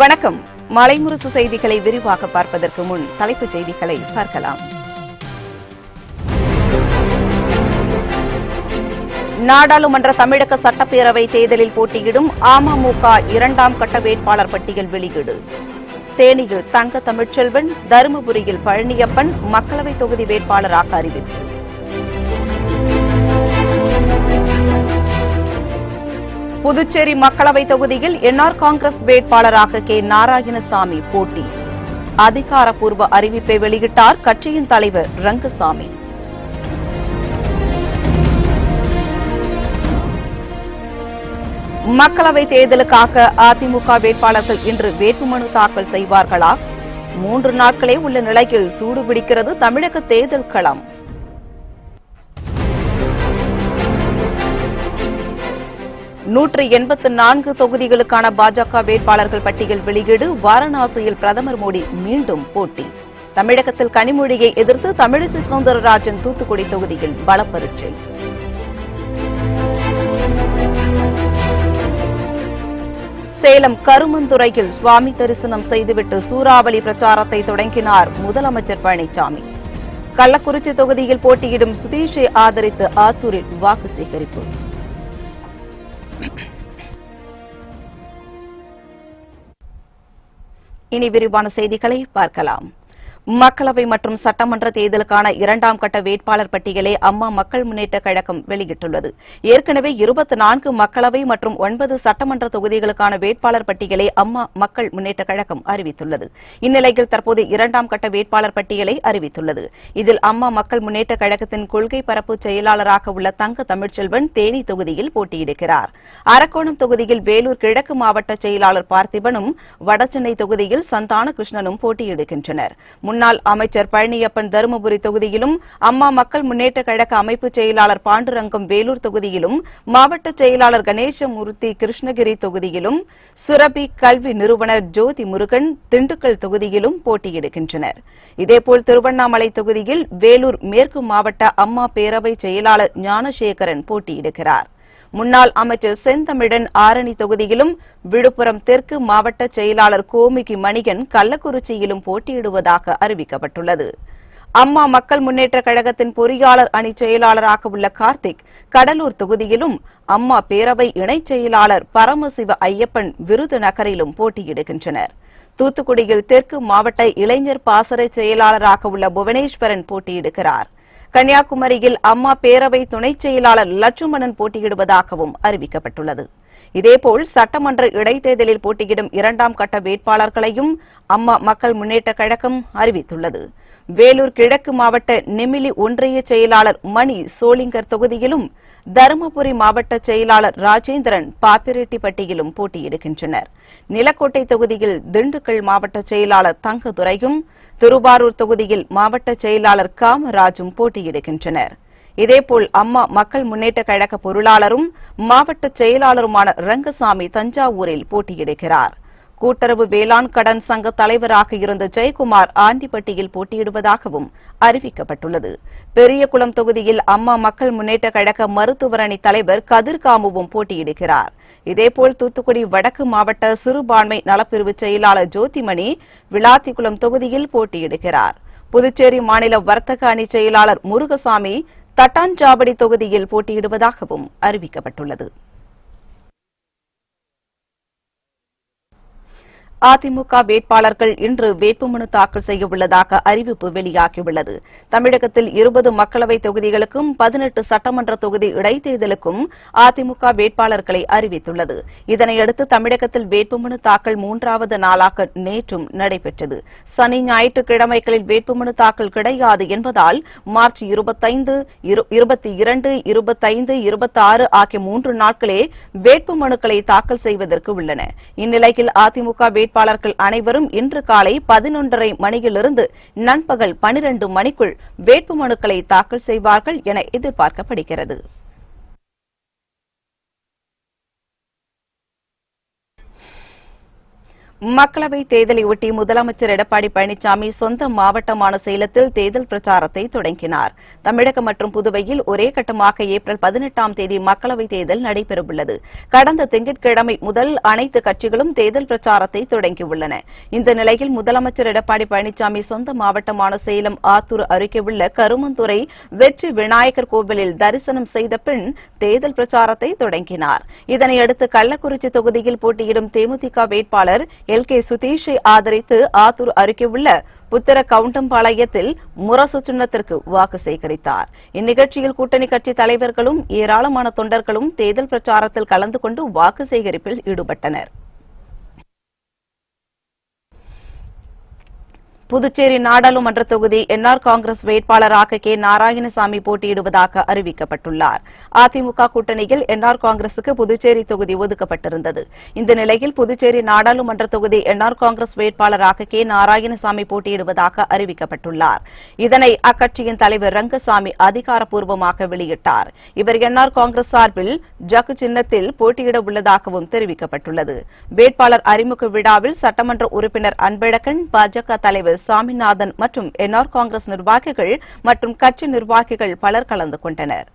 வணக்கம். மலைமுரசு செய்திகளை விரிவாக பார்ப்பதற்கு முன் தலைப்புச் செய்திகளை பார்க்கலாம். நாடாளுமன்ற தமிழக சட்டப்பேரவை தேர்தலில் போட்டியிடும் அமமுக 2ஆம் கட்ட வேட்பாளர் பட்டியல் வெளியீடு. தேனியில் தங்க தமிழ்ச்செல்வன், தருமபுரியில் பழனியப்பன் மக்களவைத் தொகுதி வேட்பாளராக அறிவிப்பு. புதுச்சேரி மக்களவைத் தொகுதியில் என்ஆர் காங்கிரஸ் வேட்பாளராக கே. நாராயணசாமி போட்டி. அதிகாரப்பூர்வ அறிவிப்பை வெளியிட்டார் கட்சியின் தலைவர் ரங்கசாமி. மக்களவைத் தேர்தலுக்காக அதிமுக வேட்பாளர்கள் இன்று வேட்புமனு தாக்கல் செய்வார்களா? 3 நாட்களே உள்ள நிலையில் சூடுபிடிக்கிறது தமிழக தேர்தல் களம். நூற்று 84 தொகுதிகளுக்கான பாஜக வேட்பாளர்கள் பட்டியல் வெளியீடு. வாரணாசியில் பிரதமர் மோடி மீண்டும் போட்டி. தமிழகத்தில் கனிமொழியை எதிர்த்து தமிழிசை சவுந்தரராஜன் தூத்துக்குடி தொகுதியில் பலப்பரீட்சை. சேலம் கருமந்துறையில் சுவாமி தரிசனம் செய்துவிட்டு சூறாவளி பிரச்சாரத்தை தொடங்கினார் முதலமைச்சர் பழனிசாமி. கள்ளக்குறிச்சி தொகுதியில் போட்டியிடும் சுதீஷை ஆதரித்து ஆத்தூரில் வாக்கு சேகரிப்பு. இனி விரிவான செய்திகளை பார்க்கலாம். மக்களவை மற்றும் சட்டமன்ற தேர்தலுக்கான 2ஆம் கட்ட வேட்பாளர் பட்டியலை அம்மா மக்கள் முன்னேற்றக் கழகம் வெளியிட்டுள்ளது. ஏற்கனவே 24 மக்களவை மற்றும் 9 சட்டமன்ற தொகுதிகளுக்கான வேட்பாளர் பட்டியலை அம்மா மக்கள் முன்னேற்றக் கழகம் அறிவித்துள்ளது. இந்நிலையில் தற்போது 2ஆம் கட்ட வேட்பாளர் பட்டியலை அறிவித்துள்ளது. இதில் அம்மா மக்கள் முன்னேற்றக் கழகத்தின் கொள்கை பரப்பு செயலாளராக உள்ள தங்க தமிழ்ச்செல்வன் தேனி தொகுதியில் போட்டியிடுகிறார். அரக்கோணம் தொகுதியில் வேலூர் கிழக்கு மாவட்ட செயலாளர் பார்த்திபனும், வடசென்னை தொகுதியில் சந்தான கிருஷ்ணனும் போட்டியிடுகின்றனர். முன்னாள் அமைச்சர் பழனியப்பன் தருமபுரி தொகுதியிலும், அம்மா மக்கள் முன்னேற்றக் கழக அமைப்பு செயலாளர் பாண்டுரங்கம் வேலூர் தொகுதியிலும், மாவட்ட செயலாளர் கணேசமூர்த்தி கிருஷ்ணகிரி தொகுதியிலும், சுரபி கல்வி நிறுவனர் ஜோதி முருகன் திண்டுக்கல் தொகுதியிலும் போட்டியிடுகின்றனர். இதேபோல் திருவண்ணாமலை தொகுதியில் வேலூர் மேற்கு மாவட்ட அம்மா பேரவை செயலாளர் ஞானசேகரன் போட்டியிடுகிறார். முன்னாள் அமைச்சர் செந்தமிழன் ஆரணி தொகுதியிலும், விழுப்புரம் தெற்கு மாவட்ட செயலாளர் கோமிகி மணிகன் கள்ளக்குறிச்சியிலும் போட்டியிடுவதாக அறிவிக்கப்பட்டுள்ளது. அம்மா மக்கள் முன்னேற்றக் கழகத்தின் பொறியாளர் அணி செயலாளராக உள்ள கார்த்திக் கடலூர் தொகுதியிலும், அம்மா பேரவை இணைச் செயலாளர் பரமசிவ ஐயப்பன் விருதுநகரிலும் போட்டியிடுகின்றனர். தூத்துக்குடியில் தெற்கு மாவட்ட இளைஞர் பாசறை செயலாளராக உள்ள புவனேஸ்வரன் போட்டியிடுகிறார். கன்னியாகுமரியில் அம்மா பேரவை துணைச் செயலாளர் லட்சுமணன் போட்டியிடுவதாகவும் அறிவிக்கப்பட்டுள்ளது. இதேபோல் சட்டமன்ற இடைத்தேர்தலில் போட்டியிடும் 2ஆம் கட்ட வேட்பாளர்களையும் அம்மா மக்கள் முன்னேற்றக் கழகம் அறிவித்துள்ளது. வேலூர் கிழக்கு மாவட்ட நெமிலி ஒன்றிய செயலாளர் மணி சோளிங்கர் தொகுதியிலும், தருமபுரி மாவட்ட செயலாளர் ராஜேந்திரன் பாப்பிரெட்டிப்பட்டியிலும் போட்டியிடுகின்றனர். நிலக்கோட்டை தொகுதியில் திண்டுக்கல் மாவட்ட செயலாளர் தங்கதுரையும், திருவாரூர் தொகுதியில் மாவட்ட செயலாளர் காமராஜும் போட்டியிடுகின்றனர். இதேபோல் அம்மா மக்கள் முன்னேற்றக் கழக பொருளாளரும் மாவட்ட செயலாளருமான ரங்கசாமி தஞ்சாவூரில் போட்டியிடுகிறார். கூட்டுறவு வேளாண் கடன் சங்க தலைவராக இருந்த ஜெயக்குமார் ஆண்டிப்பட்டியில் போட்டியிடுவதாகவும் அறிவிக்கப்பட்டுள்ளது. பெரியகுளம் தொகுதியில் அம்மா மக்கள் முன்னேற்றக் கழக மருத்துவரணி தலைவர் கதிர்காமுவும் போட்டியிடுகிறார். இதேபோல் தூத்துக்குடி வடக்கு மாவட்ட சிறுபான்மை நலப்பிரிவு செயலாளர் ஜோதிமணி விளாத்திக்குளம் தொகுதியில் போட்டியிடுகிறார். புதுச்சேரி மாநில வர்த்தக அணி செயலாளர் முருகசாமி தட்டாஞ்சாவடி தொகுதியில் போட்டியிடுவதாகவும் அறிவிக்கப்பட்டுள்ளது. அதிமுக வேட்பாளர்கள் இன்று வேட்புமனு தாக்கல் செய்ய உள்ளதாக அறிவிப்பு வெளியாகியுள்ளது. தமிழகத்தில் 20 மக்களவை தொகுதிகளுக்கும் 18 சட்டமன்ற தொகுதி இடைத்தேர்தலுக்கும் அதிமுக வேட்பாளர்களை அறிவித்துள்ளது. இதனையடுத்து தமிழகத்தில் வேட்புமனு தாக்கல் 3வது நாளாக நேற்றும் நடைபெற்றது. சனி ஞாயிற்றுக்கிழமைகளில் வேட்புமனு தாக்கல் கிடையாது என்பதால் மார்ச் 25, 22, 25, 26 ஆகிய 3 நாட்களே வேட்புமனுக்களை தாக்கல் செய்வதற்கு உள்ளன. இந்நிலையில் அதிமுக வேட்பாளர்கள் அனைவரும் இன்று காலை 11:30 மணியிலிருந்து நண்பகல் 12 மணிக்குள் வேட்புமனுக்களை தாக்கல் செய்வார்கள் என எதிர்பார்க்கப்படுகிறது. மக்களவை தேர்தலையொட்டி முதலமைச்சர் எடப்பாடி பழனிசாமி சொந்த மாவட்டமான சேலத்தில் தேர்தல் பிரச்சாரத்தை தொடங்கினார். தமிழகம் மற்றும் புதுவையில் ஒரே கட்டமாக ஏப்ரல் 18ஆம் தேதி மக்களவைத் தேர்தல் நடைபெறவுள்ளது. கடந்த திங்கட்கிழமை முதல் அனைத்து கட்சிகளும் தேர்தல் பிரச்சாரத்தை தொடங்கியுள்ளன. இந்த நிலையில் முதலமைச்சர் எடப்பாடி பழனிசாமி சொந்த மாவட்டமான சேலம் ஆத்தூர் அருகே உள்ள கருமந்துறை வெற்றி விநாயகர் கோவிலில் தரிசனம் செய்த பின் தேர்தல் பிரச்சாரத்தை தொடங்கினார். இதனையடுத்து கள்ளக்குறிச்சி தொகுதியில் போட்டியிடும் தேமுதிக வேட்பாளர் எல்.கே. சுதீஷை ஆதரித்து ஆத்தூர் அருகே உள்ள புத்திர கவுண்டம்பாளையத்தில் முரசு சின்னத்திற்கு வாக்கு சேகரித்தார். இந்நிகழ்ச்சியில் கூட்டணி கட்சி தலைவர்களும் ஏராளமான தொண்டர்களும் தேர்தல் பிரச்சாரத்தில் கலந்து கொண்டு வாக்கு சேகரிப்பில் ஈடுபட்டனர். புதுச்சேரி நாடாளுமன்ற தொகுதி என்ஆர் காங்கிரஸ் வேட்பாளராக கே. நாராயணசாமி போட்டியிடுவதாக அறிவிக்கப்பட்டுள்ளார். அதிமுக கூட்டணியில் என்ஆர் காங்கிரசுக்கு புதுச்சேரி தொகுதி ஒதுக்கப்பட்டிருந்தது. இந்த நிலையில் புதுச்சேரி நாடாளுமன்ற தொகுதி என்ஆர் காங்கிரஸ் வேட்பாளராக கே. நாராயணசாமி போட்டியிடுவதாக அறிவிக்கப்பட்டுள்ளார். இதனை அக்கட்சியின் தலைவர் ரங்கசாமி அதிகாரப்பூர்வமாக வெளியிட்டார். இவர் என்ஆர் காங்கிரஸ் சார்பில் ஜக்கு சின்னத்தில் போட்டியிட உள்ளதாகவும் தெரிவிக்கப்பட்டுள்ளது. வேட்பாளர் அறிமுக விழாவில் சட்டமன்ற உறுப்பினர் அன்பழகன், பாஜக தலைவர் சாமிநாதன் மற்றும் என்ஆர் காங்கிரஸ் நிர்வாகிகள் மற்றும் கட்சி நிர்வாகிகள் பலர் கலந்து கொண்டனர்.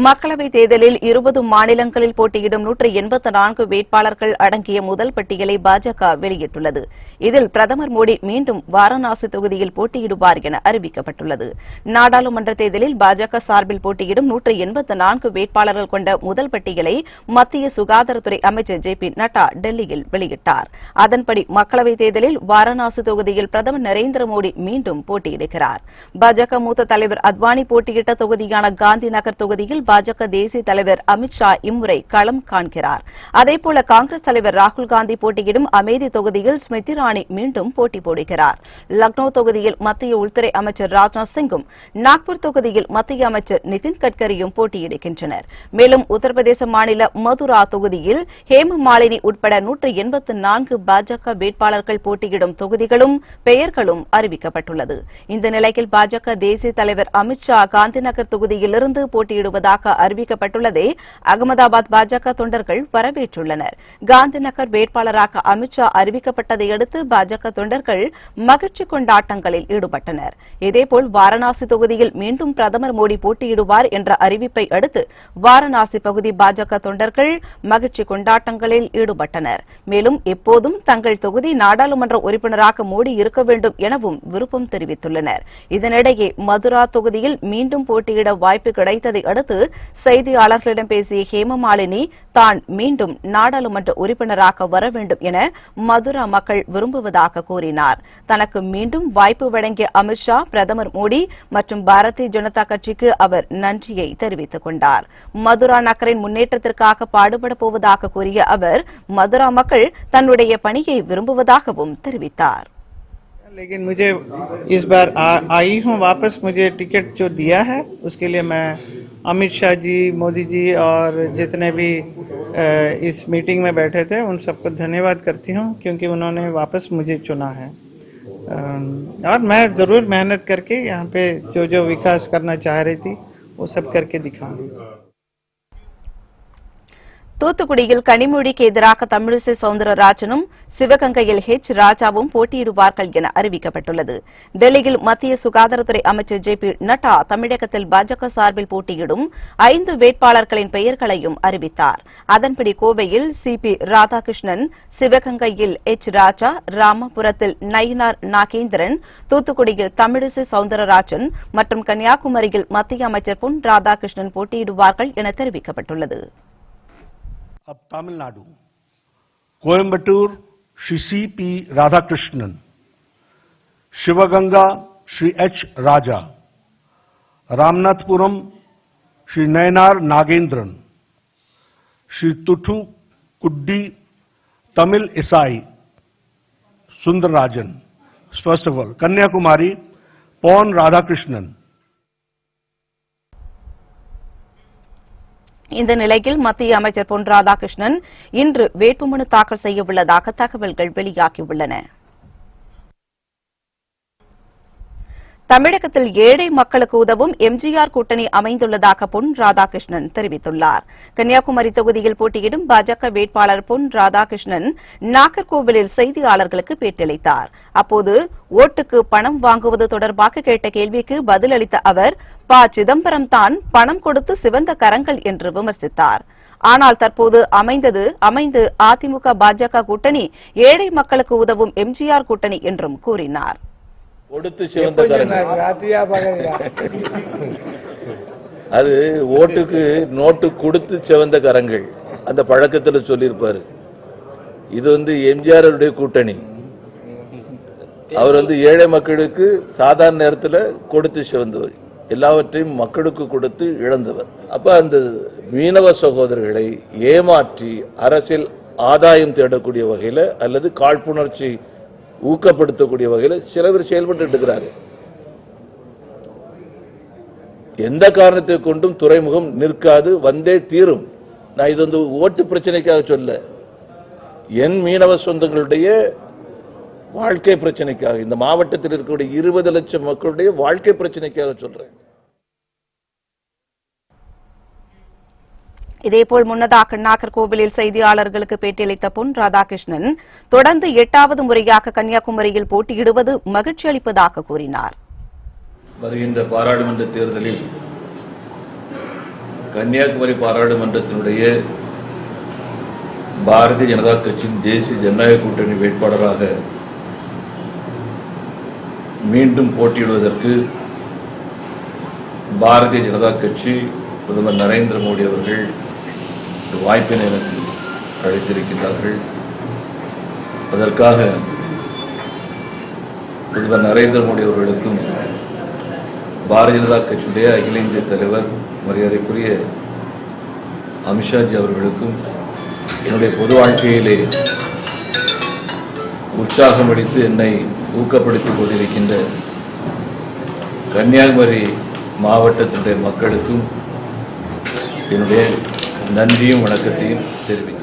மக்களவைத் தேர்தலில் 20 மாநிலங்களில் போட்டியிடும் 184 வேட்பாளர்கள் அடங்கிய முதல் பட்டியலை பாஜக வெளியிட்டுள்ளது. இதில் பிரதமர் மோடி மீண்டும் வாரணாசி தொகுதியில் போட்டியிடுவார் என அறிவிக்கப்பட்டுள்ளது. நாடாளுமன்ற தேர்தலில் பாஜக சார்பில் போட்டியிடும் 184 வேட்பாளர்கள் கொண்ட முதல் பட்டியலை மத்திய சுகாதாரத்துறை அமைச்சர் ஜே.பி. நட்டா டெல்லியில் வெளியிட்டார். அதன்படி மக்களவைத் தேர்தலில் வாரணாசி தொகுதியில் பிரதமர் நரேந்திர மோடி மீண்டும் போட்டியிடுகிறார். பாஜக மூத்த தலைவர் அத்வானி போட்டியிட்ட தொகுதியான காந்தி நகர் தொகுதியில் பாஜக தேசிய தலைவர் அமித்ஷா இம்முறை களம் காண்கிறார். அதேபோல காங்கிரஸ் தலைவர் ராகுல் காந்தி போட்டியிடும் அமேதி தொகுதியில் ஸ்மிருதி இரானி மீண்டும் போட்டி போடுகிறார். லக்னோ தொகுதியில் மத்திய உள்துறை அமைச்சர் ராஜ்நாத் சிங்கும், நாக்பூர் தொகுதியில் மத்திய அமைச்சர் நிதின் கட்கரியும் போட்டியிடுகின்றனர். மேலும் உத்தரப்பிரதேச மாநில மதுரா தொகுதியில் ஹேம மாலினி உட்பட 184 பாஜக வேட்பாளர்கள் போட்டியிடும் தொகுதிகளும் பெயர்களும் அறிவிக்கப்பட்டுள்ளது. இந்த நிலையில் பாஜக தேசிய தலைவர் அமித்ஷா காந்திநகர் தொகுதியிலிருந்து போட்டியிடுவதாக அறிவிக்கப்பட்டுள்ளதை அகமதாபாத் பாஜக தொண்டர்கள் வரவேற்றுள்ளனர். காந்திநகர் வேட்பாளராக அமித்ஷா அறிவிக்கப்பட்டதை அடுத்து பாஜக தொண்டர்கள் மகிழ்ச்சி கொண்டாட்டங்களில் ஈடுபட்டனர். இதேபோல் வாரணாசி தொகுதியில் மீண்டும் பிரதமர் மோடி போட்டியிடுவார் என்ற அறிவிப்பை அடுத்து வாரணாசி பகுதி பாஜக தொண்டர்கள் மகிழ்ச்சி கொண்டாட்டங்களில் ஈடுபட்டனர். மேலும் எப்போதும் தங்கள் தொகுதி நாடாளுமன்ற உறுப்பினராக மோடி இருக்க வேண்டும் எனவும் விருப்பம் தெரிவித்துள்ளனர். இதனிடையே மதுரா தொகுதியில் மீண்டும் போட்டியிட வாய்ப்பு கிடைத்ததை அடுத்து செய்தியாளர்களிடம் பேசிய ஹேமமாலினி தான் மீண்டும் நாடாளுமன்ற உறுப்பினராக வர வேண்டும் என மதுரா மக்கள் விரும்புவதாக கூறினார். தனக்கு மீண்டும் வாய்ப்பு வழங்கிய அமித்ஷா, பிரதமர் மோடி மற்றும் பாரதிய ஜனதா கட்சிக்கு அவர் நன்றியை தெரிவித்துக் கொண்டார். மதுரா நகரின் முன்னேற்றத்திற்காக பாடுபடப் போவதாக கூறிய அவர் மதுரா மக்கள் தன்னுடைய பணியை விரும்புவதாகவும் தெரிவித்தார். लेकिन मुझे इस बार आई हूँ वापस, मुझे टिकट जो दिया है उसके लिए मैं अमित शाह जी, मोदी जी और जितने भी इस मीटिंग में बैठे थे उन सबको धन्यवाद करती हूँ, क्योंकि उन्होंने वापस मुझे चुना है और मैं ज़रूर मेहनत करके यहाँ पे जो जो विकास करना चाह रही थी वो सब करके दिखाऊंगी. தூத்துக்குடியில் கனிமொழிக்கு எதிராக தமிழிசை சவுந்தரராஜனும் சிவகங்கையில் ஹெச் ராஜாவும் போட்டியிடுவார்கள் என அறிவிக்கப்பட்டுள்ளது. டெல்லியில் மத்திய சுகாதாரத்துறை அமைச்சர் ஜே.பி. நட்டா தமிழகத்தில் பாஜக சார்பில் போட்டியிடும் 5 வேட்பாளர்களின் பெயர்களையும் அறிவித்தார். அதன்படி கோவையில் சி.பி. ராதாகிருஷ்ணன், சிவகங்கையில் எச் ராஜா, ராமபுரத்தில் நயினார் நாகேந்திரன், தூத்துக்குடியில் தமிழிசை சவுந்தரராஜன் மற்றும் கன்னியாகுமரியில் மத்திய அமைச்சர் பொன் ராதாகிருஷ்ணன் போட்டியிடுவார்கள் என தெரிவிக்கப்பட்டுள்ளது. अब Tamil Nadu, Coimbatore Shri C P. Radhakrishnan, Sivaganga Shri H Raja, Ramanathapuram Shri Nainar Nagendran, Shri Thoothukudi Tamilisai Soundararajan, first of all Kanyakumari Pon Radhakrishnan. இந்த நிலையில் மத்திய அமைச்சர் பொன் ராதாகிருஷ்ணன் இன்று வேட்புமனு தாக்கல் செய்யவுள்ளதாக தகவல்கள் வெளியாகியுள்ளன. தமிழகத்தில் ஏழை மக்களுக்கு உதவும் எம்ஜிஆர் கூட்டணி அமைந்துள்ளதாக பொன் ராதாகிருஷ்ணன் தெரிவித்துள்ளார். கன்னியாகுமரி தொகுதியில் போட்டியிடும் பாஜக வேட்பாளர் பொன் ராதாகிருஷ்ணன் நாகர்கோவிலில் செய்தியாளர்களுக்கு பேட்டியளித்தார். அப்போது ஓட்டுக்கு பணம் வாங்குவது தொடர்பாக கேட்ட கேள்விக்கு பதிலளித்த அவர், ப. சிதம்பரம் தான் பணம் கொடுத்து சிவந்த கரங்கள் என்று விமர்சித்தார். ஆனால் தற்போது அமைந்து அதிமுக பாஜக கூட்டணி ஏழை மக்களுக்கு உதவும் எம்ஜிஆர் கூட்டணி என்றும் கூறினார். கொடுத்து சிவந்த கரங்கள் அது ஓட்டுக்கு நோட்டு கொடுத்து சிவந்த கரங்கள் அந்த பழக்கத்தில் சொல்லியிருப்பாரு. இது எம்ஜிஆர் கூட்டணி. அவர் ஏழை மக்களுக்கு சாதாரண நேரத்தில் கொடுத்து சிவந்தவர், எல்லாவற்றையும் மக்களுக்கு கொடுத்து இழந்தவர். அப்ப அந்த மீனவ சகோதரர்களை ஏமாற்றி அரசியல் ஆதாயம் தேடக்கூடிய வகையில் அல்லது காழ்ப்புணர்ச்சி ஊக்கப்படுத்தக்கூடிய வகையில் சில பேர் செயல்பட்டு இருக்கிறார்கள். எந்த காரணத்தை கொண்டும் துறைமுகம் நிற்காது, வந்தே தீரும். நான் இது ஓட்டு பிரச்சனைக்காக சொல்ல, என் மீனவ சொந்தங்களுடைய வாழ்க்கை பிரச்சனைக்காக, இந்த மாவட்டத்தில் இருக்கக்கூடிய 20 லட்சம் மக்களுடைய வாழ்க்கை பிரச்சனைக்காக சொல்றேன். இதேபோல் முன்னதாக நாகர்கோவிலில் செய்தியாளர்களுக்கு பேட்டியளித்த பொன் ராதாகிருஷ்ணன் தொடர்ந்து 8வது முறையாக கன்னியாகுமரியில் போட்டியிடுவது மகிழ்ச்சி அளிப்பதாக கூறினார். வருகின்ற பாராளுமன்ற தேர்தலில் கன்னியாகுமரி பாராளுமன்றத்தினுடைய பாரதிய ஜனதா கட்சியின் தேசிய ஜனநாயக கூட்டணி வேட்பாளராக மீண்டும் போட்டியிடுவதற்கு பாரதிய ஜனதா கட்சி பிரதமர் நரேந்திர மோடி அவர்கள் வாய்ப்பினை எனக்கு அளித்திருக்கிறார்கள். அதற்காக பிரதமர் நரேந்திர மோடி அவர்களுக்கும் பாரதிய ஜனதா கட்சியுடைய அகில இந்திய தலைவர் மரியாதைக்குரிய அமித்ஷாஜி அவர்களுக்கும் என்னுடைய பொது வாழ்க்கையிலே உற்சாகம் அளித்து என்னை ஊக்கப்படுத்திக் கொண்டிருக்கின்ற கன்னியாகுமரி மாவட்டத்தினுடைய மக்களுக்கும் என்னுடைய நன்றியும் வணக்கத்தையும் தெரிவித்துள்ளேன்.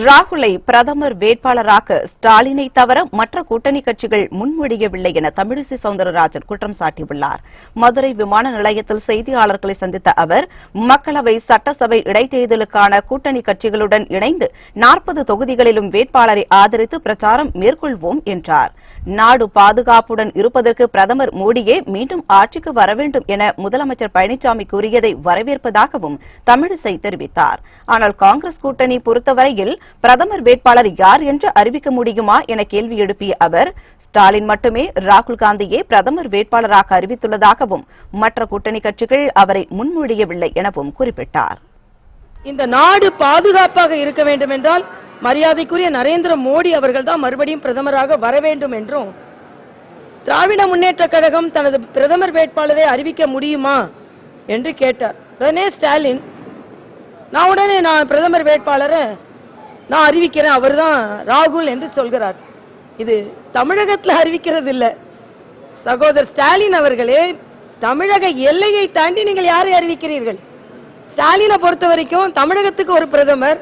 ராகுலை பிரதமர் வேட்பாளராக ஸ்டாலினை தவிர மற்ற கூட்டணி கட்சிகள் முன்மொழியவில்லை என தமிழிசை சவுந்தரராஜன் குற்றம் சாட்டியுள்ளார். மதுரை விமான நிலையத்தில் செய்தியாளர்களை சந்தித்த அவர், மக்களவை சட்டசபை இடைத்தேர்தலுக்கான கூட்டணி கட்சிகளுடன் இணைந்து 40 தொகுதிகளிலும் வேட்பாளரை ஆதரித்து பிரச்சாரம் மேற்கொள்வோம் என்றார். நாடு பாதுகாப்புடன் இருப்பதற்கு பிரதமர் மோடியே மீண்டும் ஆட்சிக்கு வர வேண்டும் என முதலமைச்சர் பழனிசாமி கூறியதை வரவேற்பதாகவும் தமிழிசை தெரிவித்தார். ஆனால் காங்கிரஸ் கூட்டணி பொறுத்தவரையில் பிரதமர் வேட்பாளர் யார் என்று அறிவிக்க முடியுமா என கேள்வி எழுப்பிய அவர், ஸ்டாலின் மட்டுமே ராகுல் காந்தியை பிரதமர் வேட்பாளராக அறிவித்துள்ளதாகவும் மற்ற கூட்டணி கட்சிகள் அவரை முன்மொழியவில்லை எனவும் குறிப்பிட்டார். இந்த நாடு பாதுகாப்பாக இருக்க வேண்டும் என்றால் மரியாதைக்குரிய நரேந்திர மோடி அவர்கள் தான் மறுபடியும் பிரதமராக வர வேண்டும் என்றும், திராவிட முன்னேற்ற கழகம் தனது பிரதமர் வேட்பாளரை அறிவிக்க முடியுமா என்று கேட்டார். உடனே ஸ்டாலின், நான் பிரதமர் வேட்பாளரை நான் அறிவிக்கிறேன், அவர் தான் ராகுல் என்று சொல்கிறார். இது தமிழகத்தில் அறிவிக்கிறது இல்ல சகோதரர் ஸ்டாலின் அவர்களே. தமிழக எல்லையை தாண்டி நீங்கள் யாரை அறிவிக்கிறீர்கள்? ஸ்டாலினை பொறுத்த வரைக்கும் தமிழகத்துக்கு ஒரு பிரதமர்,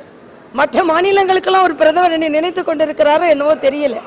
மற்ற மாநிலங்களுக்கெல்லாம் ஒரு பிரதமர் என்ன நினைத்துக் கொண்டிருக்கிறாரோ என்னவோ தெரியல.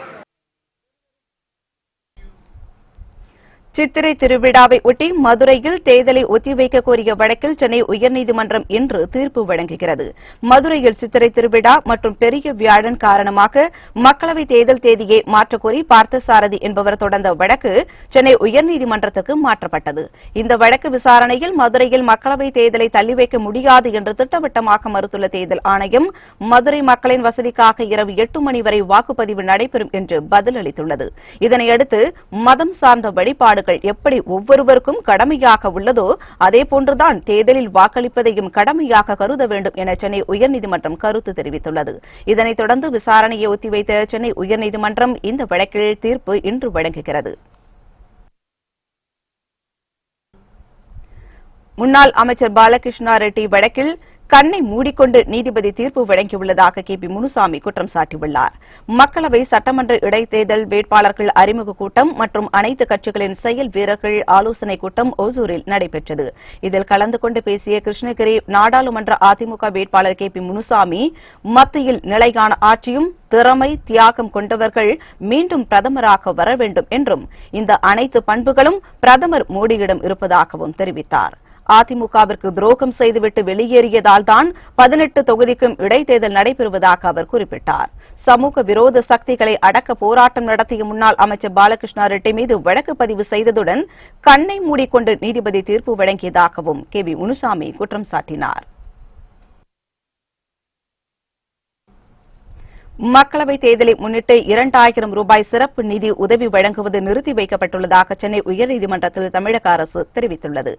சித்திரை திருவிழாவை ஒட்டி மதுரையில் தேர்தலை ஒத்திவைக்க கோரிய வழக்கில் சென்னை உயர்நீதிமன்றம் இன்று தீர்ப்பு வழங்குகிறது. மதுரையில் சித்திரை திருவிழா மற்றும் பெரிய வியாழன் காரணமாக மக்களவை தேர்தல் தேதியை மாற்றக்கோரி பார்த்தசாரதி என்பவர் தொடர்ந்த வழக்கு சென்னை உயர்நீதிமன்றத்திற்கு மாற்றப்பட்டது. இந்த வழக்கு விசாரணையில் மதுரையில் மக்களவை தேர்தலை தள்ளி வைக்க முடியாது என்று திட்டவட்டமாக மறுத்துள்ள தேர்தல் ஆணையம், மதுரை மக்களின் வசதிக்காக இரவு 8 மணி வரை வாக்குப்பதிவு நடைபெறும் என்று பதிலளித்துள்ளது. இதனையடுத்து மதம் சார்ந்த வழிபாடு எப்படி ஒவ்வொருவருக்கும் கடமையாக உள்ளதோ அதேபோன்றுதான் தேர்தலில் வாக்களிப்பதையும் கடமையாக கருத வேண்டும் என சென்னை உயர்நீதிமன்றம் கருத்து தெரிவித்துள்ளது. இதனைத் தொடர்ந்து விசாரணையை ஒத்திவைத்த சென்னை உயர்நீதிமன்றம் இந்த வழக்கில் தீர்ப்பு இன்று வழங்குகிறது. முன்னாள் அமைச்சர் பாலகிருஷ்ணா ரெட்டி வழக்கில் கண்ணை மூடிக்கொண்டு நீதிபதி தீர்ப்பு வழங்கியுள்ளதாக KP முனுசாமி குற்றம் சாட்டியுள்ளார். மக்களவை சட்டமன்ற இடைத்தேர்தல் வேட்பாளர்கள் அறிமுக கூட்டம் மற்றும் அனைத்து கட்சிகளின் செயல் வீரர்கள் ஆலோசனைக் கூட்டம் ஓசூரில் நடைபெற்றது. இதில் கலந்து கொண்டு பேசிய கிருஷ்ணகிரி நாடாளுமன்ற அதிமுக வேட்பாளர் KP முனுசாமி, மத்தியில் நிலையான ஆட்சியும் திறமை தியாகம் கொண்டவர்கள் மீண்டும் பிரதமராக வர வேண்டும் என்றும் இந்த அனைத்து பண்புகளும் பிரதமர் மோடியிடம் இருப்பதாகவும் தெரிவித்தார். அதிமுகவிற்கு துரோகம் செய்துவிட்டு வெளியேறியதால் தான் 18 தொகுதிக்கும் இடைத்தேர்தல் நடைபெறுவதாக அவர் குறிப்பிட்டார். சமூக விரோத சக்திகளை அடக்க போராட்டம் நடத்திய முன்னாள் அமைச்சர் பாலகிருஷ்ணா ரெட்டி மீது வழக்கு பதிவு செய்ததுடன் கண்ணை மூடிக்கொண்டு நீதிபதி தீர்ப்பு வழங்கியதாகவும் KP முனுசாமி குற்றம் சாட்டினார். மக்களவைத் தேர்தலை முன்னிட்டு 2000 ரூபாய் சிறப்பு நிதி உதவி வழங்குவது நிறுத்தி வைக்கப்பட்டுள்ளதாக சென்னை உயர்நீதிமன்றத்தில் தமிழக அரசு தெரிவித்துள்ளது.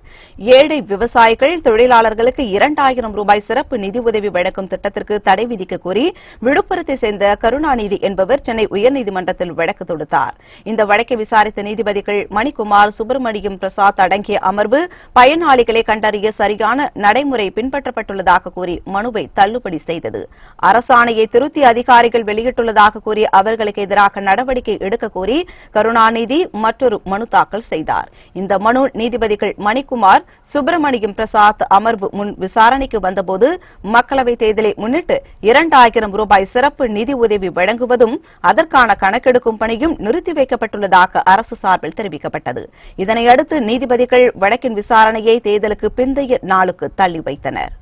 ஏழை விவசாயிகள் தொழிலாளர்களுக்கு 2000 ரூபாய் சிறப்பு நிதி உதவி வழங்கும் திட்டத்திற்கு தடை விதிக்க கோரி விழுப்புரத்தை சேர்ந்த கருணாநிதி என்பவர் சென்னை உயர்நீதிமன்றத்தில் வழக்கு தொடுத்தார். இந்த வழக்கை விசாரித்த நீதிபதிகள் மணிக்குமார், சுப்பிரமணியம் பிரசாத் அடங்கிய அமர்வு பயனாளிகளை கண்டறிய சரியான நடைமுறை பின்பற்றப்பட்டுள்ளதாக கூறி மனுவை தள்ளுபடி செய்தது. அரசாணையை திருத்தி அதிகாரிகள் வெளியிட்டுள்ளதாக கூறி அவர்களுக்கு எதிராக நடவடிக்கை எடுக்க கோரி கருணாநிதி மற்றொரு மனு தாக்கல் செய்தார். இந்த மனு நீதிபதிகள் மணிக்குமார், சுப்பிரமணியம் பிரசாத் அமர்வு முன் விசாரணைக்கு வந்தபோது மக்களவைத் தேர்தலை முன்னிட்டு 2000 ரூபாய் சிறப்பு நிதி உதவி வழங்குவதும் அதற்கான கணக்கெடுக்கும் பணியும் நிறுத்தி வைக்கப்பட்டுள்ளதாக அரசு சார்பில் தெரிவிக்கப்பட்டது. இதனையடுத்து நீதிபதிகள் வழக்கின் விசாரணையை தேர்தலுக்கு பிந்தைய நாளுக்கு தள்ளி வைத்தனர்.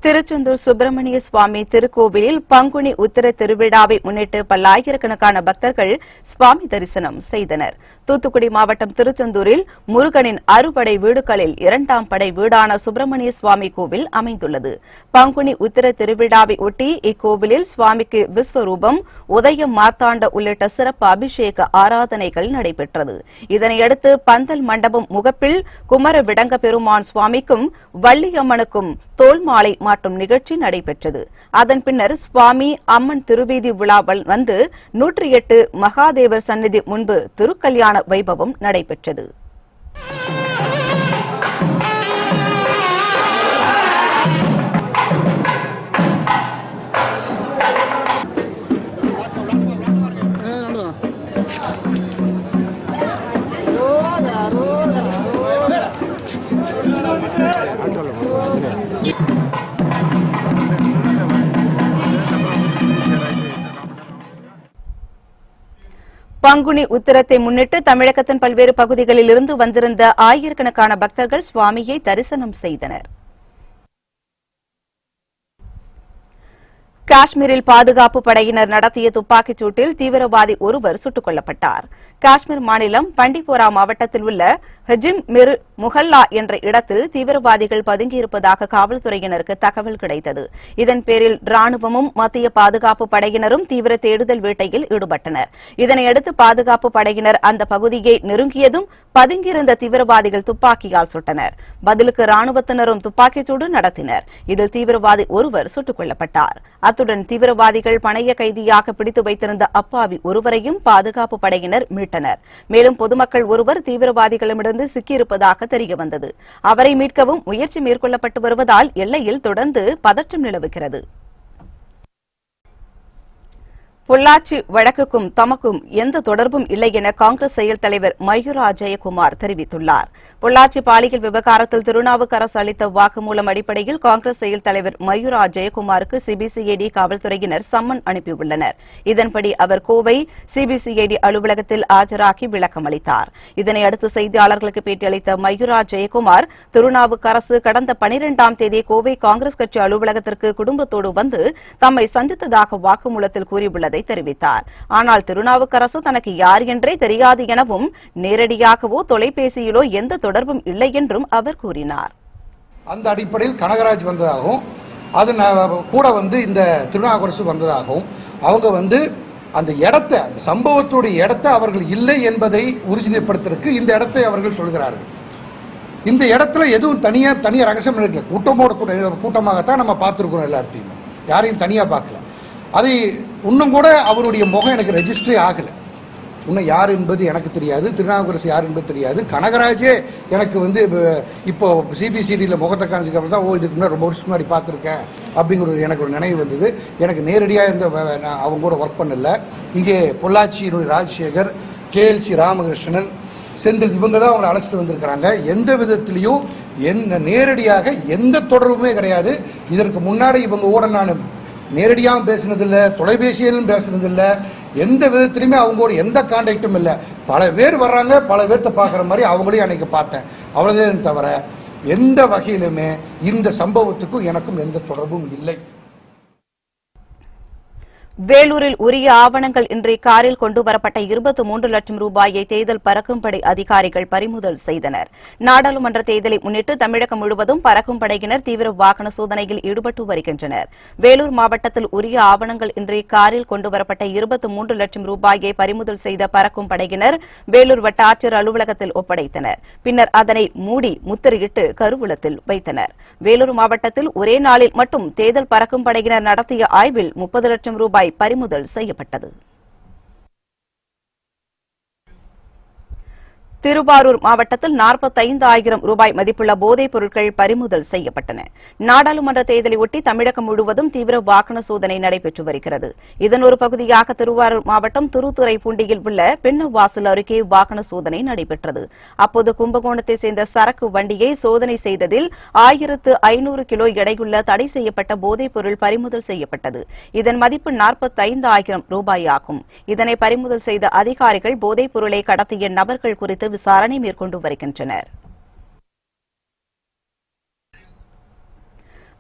திருச்செந்தூர் சுப்பிரமணிய சுவாமி திருக்கோவிலில் பங்குனி உத்திர திருவிழாவை முன்னிட்டு பல்லாயிரக்கணக்கான பக்தர்கள் சுவாமி தரிசனம் செய்தனர். தூத்துக்குடி மாவட்டம் திருச்செந்தூரில் முருகனின் அறுபடை வீடுகளில் 2ஆம் படை வீடான சுப்பிரமணிய சுவாமி கோவில் அமைந்துள்ளது. பங்குனி உத்திர திருவிழாவை ஒட்டி இக்கோவிலில் சுவாமிக்கு விஸ்வரூபம், உதயம், மார்த்தாண்ட உள்ளிட்ட சிறப்பு அபிஷேக ஆராதனைகள் நடைபெற்றது. இதனையடுத்து பந்தல் மண்டபம் முகப்பில் குமர விடங்க பெருமான் சுவாமிக்கும் வள்ளியம்மனுக்கும் தோல் மாலை மாற்றும் நிகழ்ச்சி நடைபெற்றது. அதன் பின்னர் சுவாமி அம்மன் திருவீதி விழா வந்து 108 மகாதேவர் சந்நிதி முன்பு திருக்கல்யாண வைபவம் நடைபெற்றது. பங்குனி உத்திரத்தை முன்னிட்டு தமிழகத்தின் பல்வேறு பகுதிகளில் இருந்து வந்திருந்த ஆயிரக்கணக்கான பக்தர்கள் சுவாமியை தரிசனம் செய்தனர். காஷ்மீரில் பாதுகாப்பு படையினர் நடத்திய துப்பாக்கிச் சூட்டில் தீவிரவாதி ஒருவர் சுட்டுக் கொல்லப்பட்டார். காஷ்மீர் மாநிலம் பண்டிபோரா மாவட்டத்தில் உள்ள ஹஜிம் மிர் முஹல்லா என்ற இடத்தில் தீவிரவாதிகள் பதுங்கியிருப்பதாக காவல்துறையினருக்கு தகவல் கிடைத்தது. இதன் பேரில் ராணுவமும் மத்திய பாதுகாப்பு படையினரும் தீவிர தேடுதல் வேட்டையில் ஈடுபட்டனர். இதனையடுத்து பாதுகாப்பு படையினர் அந்த பகுதியை நெருங்கியதும் பதுங்கியிருந்த தீவிரவாதிகள் துப்பாக்கியால் சுட்டனர். பதிலுக்கு ராணுவத்தினரும் துப்பாக்கிச்சூடு நடத்தினர். இதில் தீவிரவாதி ஒருவர் சுட்டுக் கொல்லப்பட்டார். அத்துடன் தீவிரவாதிகள் பணைய கைதியாக பிடித்து வைத்திருந்த அப்பாவி ஒருவரையும் பாதுகாப்பு படையினர் மீட்டனர். மேலும் பொதுமக்கள் ஒருவர் தீவிரவாதிகளிடமிருந்து சிக்கியிருப்பதாக தெரியவந்தது. அவரை மீட்கவும் முயற்சி மேற்கொள்ளப்பட்டு வருவதால் எல்லையில் தொடர்ந்து பதற்றம் நிலவுகிறது. பொள்ளாச்சி வழக்குக்கும் தமக்கும் எந்த தொடர்பும் இல்லை என காங்கிரஸ் செயல் தலைவர் மயூரா ஜெயக்குமார் தெரிவித்துள்ளார். பொள்ளாச்சி பாலியல் விவகாரத்தில் திருநாவுக்கரசு அளித்த வாக்குமூலம் அடிப்படையில் காங்கிரஸ் செயல் தலைவர் மயூரா ஜெயக்குமாருக்கு சிபிசிஐடி காவல்துறையினர் சம்மன் அனுப்பியுள்ளனர். இதன்படி அவர் கோவை சிபிசிஐடி அலுவலகத்தில் ஆஜராகி விளக்கம் அளித்தார். இதனையடுத்து செய்தியாளர்களுக்கு பேட்டியளித்த மயூரா ஜெயக்குமார், திருநாவுக்கரசு கடந்த 12ஆம் தேதி கோவை காங்கிரஸ் கட்சி அலுவலகத்திற்கு குடும்பத்தோடு வந்து தம்மை சந்தித்ததாக வாக்குமூலத்தில் கூறியுள்ளதை தெரிவித்தார். ஆனால் திருநாவுக்கரசு தனக்கு யார் என்றே தெரியாது எனவும் நேரடியாகவோ தொலைபேசியிலோ எந்த தொடர்பும் இல்லை என்றும் அவர் கூறினார். அந்த அடிப்படையில் கனகராஜ் வந்ததாகவும் அது கூட இந்த திருநாவுக்கரசு வந்ததாகவும் அவங்க அந்த இடத்தை, அந்த சம்பவத்துடைய இடத்தை அவர்கள் இல்லை என்பதை உறுதிப்படுத்துவதற்கு இந்த இடத்தை அவர்கள் சொல்கிறார்கள். இந்த இடத்துல எதுவும் தனியா ரகசியம் இருக்கல. கூட்டமாகத்தான் நம்ம பார்த்துருக்கோம். எல்லாத்தையும் யாரையும் தனியா பார்க்கல. அதை இன்னும் கூட அவருடைய முகம் எனக்கு ரெஜிஸ்டரே ஆகலை. இன்னும் யார் என்பது எனக்கு தெரியாது, திருநாவுக்கரசு யார் என்பது தெரியாது. கனகராஜே எனக்கு வந்து இப்போ சிபிசிடியில் முகத்தை காமிச்சுக்க தான் இதுக்கு முன்னாடி ரொம்ப வருஷம் முன்னாடி பார்த்துருக்கேன் அப்படிங்கிற எனக்கு ஒரு நினைவு வந்தது. எனக்கு நேரடியாக நான் அவங்க கூட ஒர்க் பண்ணல. இங்கே பொள்ளாச்சியினுடைய ராஜசேகர், கேஎல்சி ராமகிருஷ்ணன், செந்தில் இவங்க தான் அவங்களை அழைச்சிட்டு வந்திருக்கிறாங்க. எந்த விதத்திலையும் என்ன நேரடியாக எந்த தொடர்புமே கிடையாது. இதற்கு முன்னாடி இவங்க கூட நான் நேரடியாகவும் பேசினதில்லை, தொலைபேசியிலும் பேசினதில்லை, எந்த விதத்திலையுமே அவங்களோட எந்த கான்டாக்டும் இல்லை. பல பேர் வர்றாங்க, பல பேர்த்த பார்க்குற மாதிரி அவங்களையும் அன்னைக்கு பார்த்தேன், அவ்வளோதான். தவிர எந்த வகையிலுமே இந்த சம்பவத்துக்கும் எனக்கும் எந்த தொடர்பும் இல்லை. வேலூரில் உரிய ஆவணங்கள் இன்றி காரில் கொண்டுவரப்பட்ட 23 லட்சம் ரூபாயை தேர்தல் பறக்கும்படை அதிகாரிகள் பறிமுதல் செய்தனர். நாடாளுமன்ற தேர்தலை முன்னிட்டு தமிழகம் முழுவதும் பறக்கும் படையினர் தீவிர வாகன சோதனையில் ஈடுபட்டு வருகின்றனர். வேலூர் மாவட்டத்தில் உரிய ஆவணங்கள் இன்றி காரில் கொண்டுவரப்பட்ட 23 லட்சம் ரூபாயை பறிமுதல் செய்த பறக்கும் படையினர் வேலூர் வட்ட ஆட்சியர் அலுவலகத்தில் ஒப்படைத்தனர். பின்னர் அதனை மூடி முத்திரையிட்டு கருவூலத்தில் வைத்தனர். வேலூர் மாவட்டத்தில் ஒரே நாளில் மட்டும் தேர்தல் பறக்கும் படையினர் நடத்திய ஆய்வில் 30 லட்சம் ரூபாய் பறிமுதல் செய்யப்பட்டது. திருவாரூர் மாவட்டத்தில் 45,000 ரூபாய் மதிப்புள்ள போதைப் பொருட்கள் பறிமுதல் செய்யப்பட்டன. நாடாளுமன்ற தேர்தலை ஒட்டி தமிழகம் முழுவதும் தீவிர வாகன சோதனை நடைபெற்று வருகிறது. இதன் ஒரு பகுதியாக திருவாரூர் மாவட்டம் திருத்துறைப்பூண்டியில் உள்ள பெண்ணவாசல் அருகே வாகன சோதனை நடைபெற்றது. அப்போது கும்பகோணத்தை சேர்ந்த சரக்கு வண்டியை சோதனை செய்ததில் 1500 கிலோ எடையுள்ள தடை செய்யப்பட்ட போதைப் பொருள் பறிமுதல் செய்யப்பட்டது. இதன் மதிப்பு 45,000 ரூபாய் ஆகும். இதனை பறிமுதல் செய்த அதிகாரிகள் போதைப் பொருளை கடத்திய நபர்கள் குறித்து விசாரணை மேற்கொண்டு வருகின்றனர்.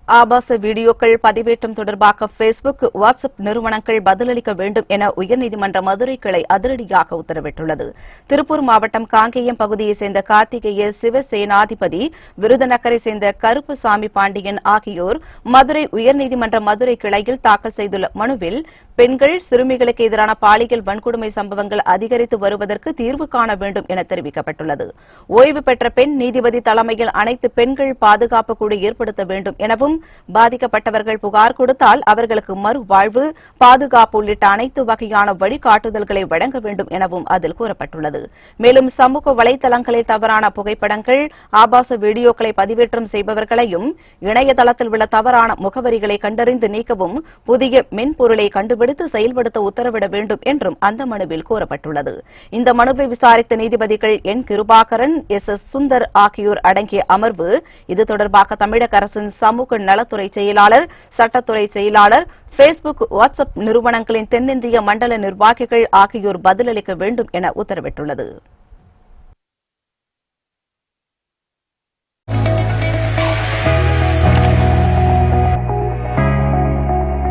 ஆபாச வீடியோக்கள் பதிவேற்றம் தொடர்பாக பேஸ்புக், வாட்ஸ்அப் நிறுவனங்கள் பதிலளிக்க வேண்டும் என உயர்நீதிமன்ற மதுரை கிளை அதிரடியாக உத்தரவிட்டுள்ளது. திருப்பூர் மாவட்டம் காங்கேயம் பகுதியைச் சேர்ந்த கார்த்திகேய சிவசேனாதிபதி, விருதுநகரை சேர்ந்த கருப்புசாமி பாண்டியன் ஆகியோர் மதுரை உயர்நீதிமன்ற மதுரை கிளையில் தாக்கல் செய்துள்ள மனுவில் பெண்கள், சிறுமிகளுக்கு எதிரான பாலியல் வன்கொடுமை சம்பவங்கள் அதிகரித்து வருவதற்கு தீர்வு காண வேண்டும் என தெரிவிக்கப்பட்டுள்ளது. ஓய்வு பெற்ற பெண் நீதிபதி தலைமையில் அனைத்து பெண்கள் பாதுகாப்பு குழு ஏற்படுத்த வேண்டும் எனவும், பாதிக்கப்பட்டவர்கள் புகார் கொடுத்தால் அவர்களுக்கு மறுவாழ்வு, பாதுகாப்பு உள்ளிட்ட அனைத்து வகையான வழிகாட்டுதல்களை வழங்க வேண்டும் எனவும் அதில் கூறப்பட்டுள்ளது. மேலும் சமூக வலைதளங்களில் தவறான புகைப்படங்கள், ஆபாச வீடியோக்களை பதிவேற்றம் செய்பவர்களையும் இணையதளத்தில் உள்ள தவறான முகவரிகளை கண்டறிந்து நீக்கவும் புதிய மென்பொருளை கண்டுபிடித்து செயல்படுத்த உத்தரவிட வேண்டும் என்றும் அந்த மனுவில் கூறப்பட்டுள்ளது. இந்த மனுவை விசாரித்த நீதிபதிகள் என் கிருபாகரன், எஸ் சுந்தர் ஆகியோர் அடங்கிய அமர்வு இது தொடர்பாக தமிழக அரசின் சமூக நலத்துறை செயலாளர், சட்டத்துறை செயலாளர், பேஸ்புக், வாட்ஸ்அப் நிறுவனங்களின் தென்னிந்திய மண்டல நிர்வாகிகள் ஆகியோர் பதிலளிக்க வேண்டும் என உத்தரவிட்டுள்ளது.